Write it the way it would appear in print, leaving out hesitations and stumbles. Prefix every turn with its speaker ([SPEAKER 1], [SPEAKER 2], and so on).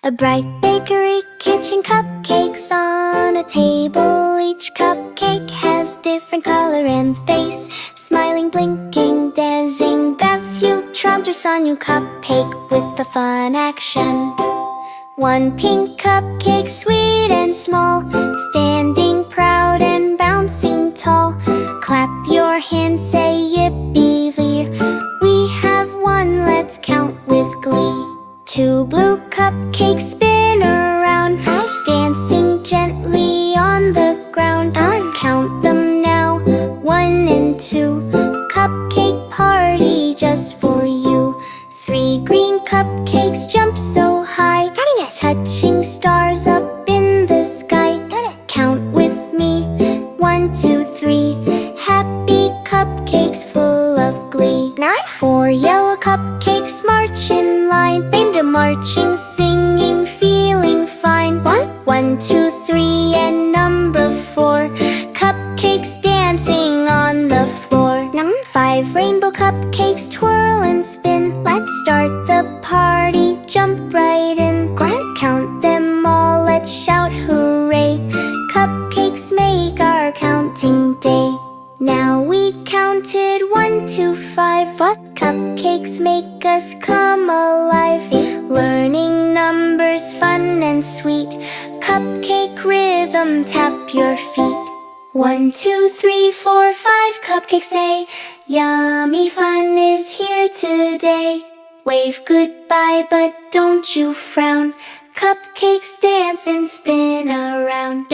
[SPEAKER 1] A bright bakery kitchen, cupcakes on a table. Each cupcake has different color and face, smiling, blinking, dazzling. Have you tried a new cupcake with a fun action? One pink cupcake, sweet and small, standing proud and bouncing tall. Clap your hands, say yippee-lee. We have one, let's count with glee. Two blue cupcakes spin around, dancing gently on the ground. Count them now, 1 and 2. Cupcake party just for you. 3 green cupcakes jump so high, touching stars up in the sky. Count with me, 1, 2, 3. Happy cupcakes full of glee. 4 yellow cupcakes march in line, marching, singing, feeling fine. 1, 2, 3, and number 4. Cupcakes dancing on the floor. 5 rainbow cupcakes twirl and spin. Let's start the party, jump right in. Count them all, let's shout hooray. Cupcakes make our counting day. Now we counted 1 to 5. Cupcakes make us come alive. Learning numbers, fun and sweet. Cupcake rhythm, tap your feet. 1, 2, 3, 4, 5 cupcakes say, yummy fun is here today. Wave goodbye, but don't you frown. Cupcakes dance and spin around.